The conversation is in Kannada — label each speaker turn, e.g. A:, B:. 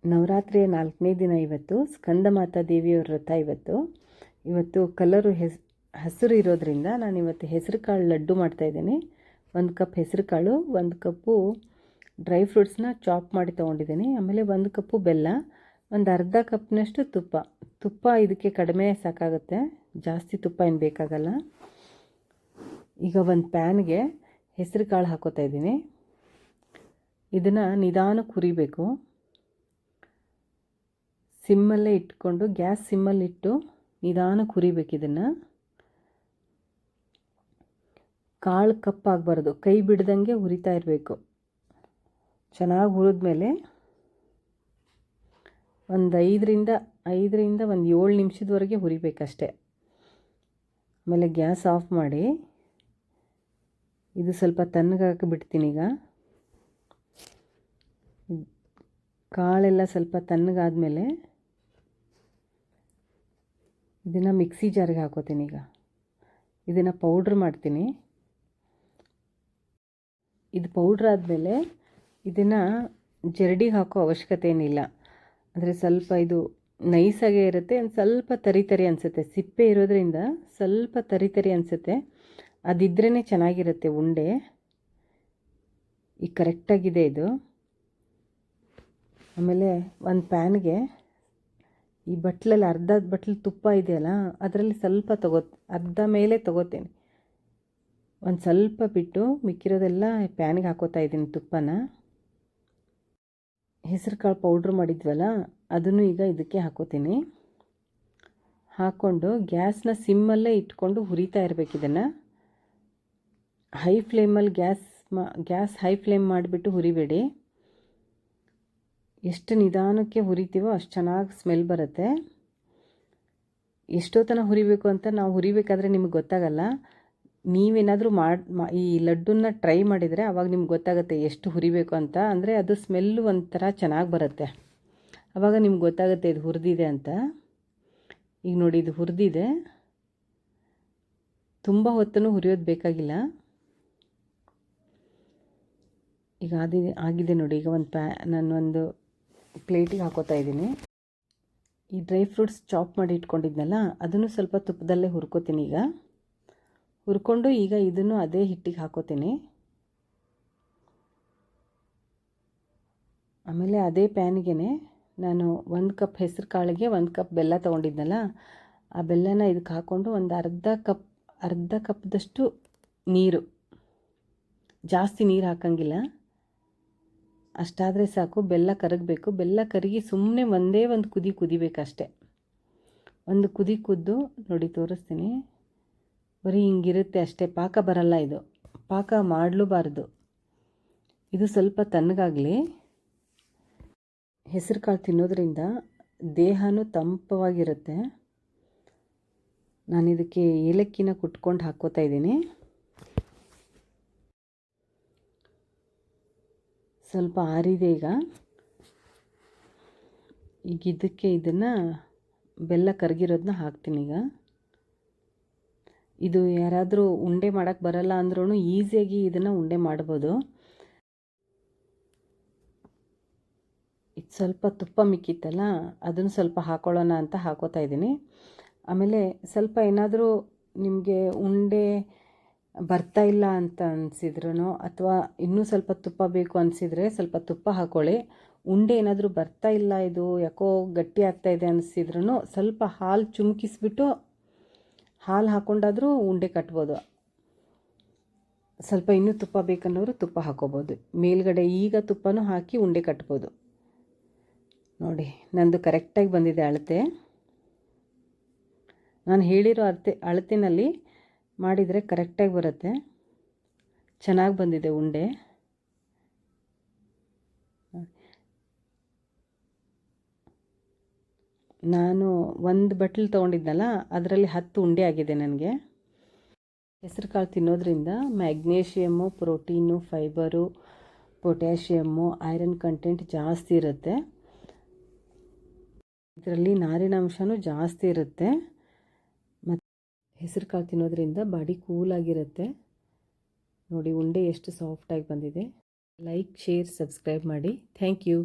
A: ನವರಾತ್ರಿಯ 4ನೇ ದಿನ ಇವತ್ತು. ಸ್ಕಂದಮಾತಾ ದೇವಿಯವರ ವ್ರತ ಇವತ್ತು ಕಲರು ಹಸಿರು ಇರೋದ್ರಿಂದ ನಾನಿವತ್ತು ಹೆಸರು ಕಾಳು ಲಡ್ಡು ಮಾಡ್ತಾಯಿದ್ದೀನಿ. 1 ಕಪ್ ಹೆಸರು ಕಾಳು, 1 ಕಪ್ಪು ಡ್ರೈ ಫ್ರೂಟ್ಸ್ನ ಚಾಪ್ ಮಾಡಿ ತೊಗೊಂಡಿದ್ದೀನಿ. ಆಮೇಲೆ 1 ಕಪ್ಪು ಬೆಲ್ಲ, ಒಂದು ಅರ್ಧ ಕಪ್ನಷ್ಟು ತುಪ್ಪ ಇದಕ್ಕೆ ಕಡಿಮೆ ಸಾಕಾಗುತ್ತೆ, ಜಾಸ್ತಿ ತುಪ್ಪ ಏನು ಬೇಕಾಗಲ್ಲ. ಈಗ ಒಂದು ಪ್ಯಾನ್ಗೆ ಹೆಸರು ಕಾಳು ಹಾಕೋತಾ ಇದ್ದೀನಿ. ಇದನ್ನು ನಿಧಾನಕ್ಕೆ ಹುರಿಬೇಕು. ಸಿಮ್ಮಲ್ಲೇ ಇಟ್ಕೊಂಡು, ಗ್ಯಾಸ್ ಸಿಮ್ಮಲ್ಲಿಟ್ಟು ನಿಧಾನಕ್ಕೆ ಹುರಿಬೇಕು. ಇದನ್ನು ಕಾಳು ಕಪ್ಪಾಗಬಾರ್ದು, ಕೈ ಬಿಡ್ದಂಗೆ ಹುರಿತಾ ಇರಬೇಕು. ಚೆನ್ನಾಗಿ ಹುರಿದ್ಮೇಲೆ ಒಂದು 5ರಿಂದ ಒಂದು 7 ನಿಮಿಷದವರೆಗೆ ಹುರಿಬೇಕಷ್ಟೆ. ಆಮೇಲೆ ಗ್ಯಾಸ್ ಆಫ್ ಮಾಡಿ ಇದು ಸ್ವಲ್ಪ ತಣ್ಣಗಾಕಿ ಬಿಡ್ತೀನಿ. ಈಗ ಕಾಳೆಲ್ಲ ಸ್ವಲ್ಪ ತಣ್ಣಗಾದ್ಮೇಲೆ ಇದನ್ನು ಮಿಕ್ಸಿ ಜಾರಿಗೆ ಹಾಕೋತೀನಿ. ಈಗ ಇದನ್ನು ಪೌಡ್ರ್ ಮಾಡ್ತೀನಿ. ಇದು ಪೌಡ್ರ್ ಆದಮೇಲೆ ಇದನ್ನು ಜರಡಿಗೆ ಹಾಕೋ ಅವಶ್ಯಕತೆ ಏನಿಲ್ಲ. ಅಂದರೆ ಸ್ವಲ್ಪ ಇದು ನೈಸಾಗೇ ಇರುತ್ತೆ, ಒಂದು ಸ್ವಲ್ಪ ತರಿ ಅನಿಸುತ್ತೆ. ಸಿಪ್ಪೆ ಇರೋದ್ರಿಂದ ಸ್ವಲ್ಪ ತರಿ ಅನಿಸುತ್ತೆ. ಅದಿದ್ರೇ ಚೆನ್ನಾಗಿರುತ್ತೆ ಉಂಡೆ. ಈಗ ಕರೆಕ್ಟಾಗಿದೆ ಇದು. ಆಮೇಲೆ ಒಂದು ಪ್ಯಾನ್ಗೆ ಈ ಬಟ್ಲಲ್ಲಿ ಅರ್ಧ ಬಟ್ಲು ತುಪ್ಪ ಇದೆಯಲ್ಲ, ಅದರಲ್ಲಿ ಸ್ವಲ್ಪ ಅರ್ಧ ಮೇಲೆ ತೊಗೋತೀನಿ. ಒಂದು ಸ್ವಲ್ಪ ಬಿಟ್ಟು ಮಿಕ್ಕಿರೋದೆಲ್ಲ ಪ್ಯಾನ್ಗೆ ಹಾಕೋತಾ ಇದ್ದೀನಿ ತುಪ್ಪನ. ಹೆಸರು ಕಾಳು ಪೌಡ್ರ್ ಮಾಡಿದ್ವಲ್ಲ, ಅದನ್ನು ಈಗ ಇದಕ್ಕೆ ಹಾಕೋತೀನಿ. ಹಾಕ್ಕೊಂಡು ಗ್ಯಾಸ್ನ ಸಿಮ್ಮಲ್ಲೇ ಇಟ್ಕೊಂಡು ಹುರಿತಾ ಇರಬೇಕು. ಇದನ್ನು ಹೈ ಫ್ಲೇಮಲ್ಲಿ ಗ್ಯಾಸ್ ಹೈ ಫ್ಲೇಮ್ ಮಾಡಿಬಿಟ್ಟು ಹುರಿಬೇಡಿ. ಎಷ್ಟು ನಿಧಾನಕ್ಕೆ ಹುರಿತೀವೋ ಅಷ್ಟು ಚೆನ್ನಾಗಿ ಸ್ಮೆಲ್ ಬರುತ್ತೆ. ಎಷ್ಟೋ ತನಕ ಹುರಿಬೇಕು ಅಂತ ನಾವು ಹುರಿಬೇಕಾದ್ರೆ ನಿಮಗೆ ಗೊತ್ತಾಗಲ್ಲ. ನೀವೇನಾದರೂ ಈ ಲಡ್ಡನ್ನ ಟ್ರೈ ಮಾಡಿದರೆ ಆವಾಗ ನಿಮ್ಗೆ ಗೊತ್ತಾಗುತ್ತೆ ಎಷ್ಟು ಹುರಿಬೇಕು ಅಂತ. ಅಂದರೆ ಅದು ಸ್ಮೆಲ್ಲು ಒಂಥರ ಚೆನ್ನಾಗಿ ಬರುತ್ತೆ. ಆವಾಗ ನಿಮ್ಗೆ ಗೊತ್ತಾಗುತ್ತೆ ಇದು ಹುರಿದಿದೆ ಅಂತ. ಈಗ ನೋಡಿ, ಇದು ಹುರಿದಿದೆ. ತುಂಬ ಹೊತ್ತನ್ನು ಹುರಿಯೋದು ಬೇಕಾಗಿಲ್ಲ. ಈಗ ಆಗಿದೆ ನೋಡಿ. ಈಗ ನಾನು ಒಂದು ಪ್ಲೇಟಿಗೆ ಹಾಕೋತಾ ಇದ್ದೀನಿ. ಈ ಡ್ರೈ ಫ್ರೂಟ್ಸ್ ಚಾಪ್ ಮಾಡಿ ಇಟ್ಕೊಂಡಿದ್ನಲ್ಲ, ಅದನ್ನು ಸ್ವಲ್ಪ ತುಪ್ಪದಲ್ಲೇ ಹುರ್ಕೋತೀನಿ. ಈಗ ಹುರ್ಕೊಂಡು ಈಗ ಇದನ್ನು ಅದೇ ಹಿಟ್ಟಿಗೆ ಹಾಕೋತೀನಿ. ಆಮೇಲೆ ಅದೇ ಪ್ಯಾನ್ಗೆ ನಾನು 1 ಕಪ್ ಹೆಸರು ಕಾಳಿಗೆ 1 ಕಪ್ ಬೆಲ್ಲ ತೊಗೊಂಡಿದ್ನಲ್ಲ, ಆ ಬೆಲ್ಲನ ಇದಕ್ಕೆ ಹಾಕ್ಕೊಂಡು ಒಂದು ಅರ್ಧ ಕಪ್ದಷ್ಟು ನೀರು, ಜಾಸ್ತಿ ನೀರು ಹಾಕಂಗಿಲ್ಲ, ಅಷ್ಟಾದರೆ ಸಾಕು. ಬೆಲ್ಲ ಕರಗಬೇಕು. ಬೆಲ್ಲ ಕರಗಿ ಸುಮ್ಮನೆ ಒಂದೇ ಒಂದು ಕುದಿಬೇಕಷ್ಟೆ. ಒಂದು ಕುದ್ದು ನೋಡಿ ತೋರಿಸ್ತೀನಿ. ಬರೀ ಹಿಂಗಿರುತ್ತೆ ಅಷ್ಟೇ, ಪಾಕ ಬರಲ್ಲ. ಇದು ಪಾಕ ಮಾಡಲೂಬಾರ್ದು. ಇದು ಸ್ವಲ್ಪ ತಣ್ಣಗಾಗಲಿ. ಹೆಸರು ಕಾಳು ತಿನ್ನೋದ್ರಿಂದ ದೇಹನೂ ತಂಪವಾಗಿರುತ್ತೆ. ನಾನು ಇದಕ್ಕೆ ಏಲಕ್ಕಿನ ಕುಟ್ಕೊಂಡು ಹಾಕ್ಕೋತಾ ಇದ್ದೀನಿ. ಸ್ವಲ್ಪ ಆರಿದೆ. ಈಗ ಇದಕ್ಕೆ ಇದನ್ನು ಬೆಲ್ಲ ಕರಗಿರೋದನ್ನ ಹಾಕ್ತೀನಿ. ಈಗ ಇದು ಯಾರಾದರೂ ಉಂಡೆ ಮಾಡೋಕ್ಕೆ ಬರಲ್ಲ ಅಂದ್ರೂ ಈಸಿಯಾಗಿ ಇದನ್ನು ಉಂಡೆ ಮಾಡ್ಬೋದು. ಇದು ಸ್ವಲ್ಪ ತುಪ್ಪ ಮಿಕ್ಕಿತ್ತಲ್ಲ, ಅದನ್ನು ಸ್ವಲ್ಪ ಹಾಕೊಳ್ಳೋಣ ಅಂತ ಹಾಕೋತಾ ಇದ್ದೀನಿ. ಆಮೇಲೆ ಸ್ವಲ್ಪ ಏನಾದರೂ ನಿಮಗೆ ಉಂಡೆ ಬರ್ತಾ ಇಲ್ಲ ಅಂತ ಅನಿಸಿದ್ರೂ, ಅಥವಾ ಇನ್ನೂ ಸ್ವಲ್ಪ ತುಪ್ಪ ಬೇಕು ಅನಿಸಿದರೆ ಸ್ವಲ್ಪ ತುಪ್ಪ ಹಾಕ್ಕೊಳ್ಳಿ. ಉಂಡೆ ಏನಾದರೂ ಬರ್ತಾ ಇಲ್ಲ, ಇದು ಯಾಕೋ ಗಟ್ಟಿ ಆಗ್ತಾ ಇದೆ ಅನಿಸಿದ್ರೂ ಸ್ವಲ್ಪ ಹಾಲು ಚುಮ್ಕಿಸ್ಬಿಟ್ಟು ಹಾಲು ಹಾಕ್ಕೊಂಡಾದರೂ ಉಂಡೆ ಕಟ್ಬೋದು. ಸ್ವಲ್ಪ ಇನ್ನೂ ತುಪ್ಪ ಬೇಕನ್ನೋರು ತುಪ್ಪ ಹಾಕ್ಕೋಬೋದು. ಮೇಲ್ಗಡೆ ಈಗ ತುಪ್ಪನೂ ಹಾಕಿ ಉಂಡೆ ಕಟ್ಬೋದು. ನೋಡಿ, ನಂದು ಕರೆಕ್ಟಾಗಿ ಬಂದಿದೆ ಅಳತೆ. ನಾನು ಹೇಳಿರೋ ಅಳತೆನಲ್ಲಿ ಮಾಡಿದರೆ ಕರೆಕ್ಟಾಗಿ ಬರುತ್ತೆ. ಚೆನ್ನಾಗಿ ಬಂದಿದೆ ಉಂಡೆ. ನಾನು 1 ಬಟ್ಲು ತೊಗೊಂಡಿದ್ನಲ್ಲ, ಅದರಲ್ಲಿ 10 ಉಂಡೆ ಆಗಿದೆ ನನಗೆ. ಹೆಸರು ಕಾಳು ತಿನ್ನೋದ್ರಿಂದ magnesium, protein, fibre, potassium, iron content ಜಾಸ್ತಿ ಇರುತ್ತೆ. ಇದರಲ್ಲಿ ನಾರಿನಾಂಶನೂ ಜಾಸ್ತಿ ಇರುತ್ತೆ. ಮತ್ತು ಹೆಸರು ಕಾಳು ತಿನ್ನೋದ್ರಿಂದ ಬಾಡಿ ಕೂಲಾಗಿರುತ್ತೆ. ನೋಡಿ ಉಂಡೆ ಎಷ್ಟು ಸಾಫ್ಟಾಗಿ ಬಂದಿದೆ. ಲೈಕ್, ಶೇರ್, ಸಬ್ಸ್ಕ್ರೈಬ್ ಮಾಡಿ. Thank you.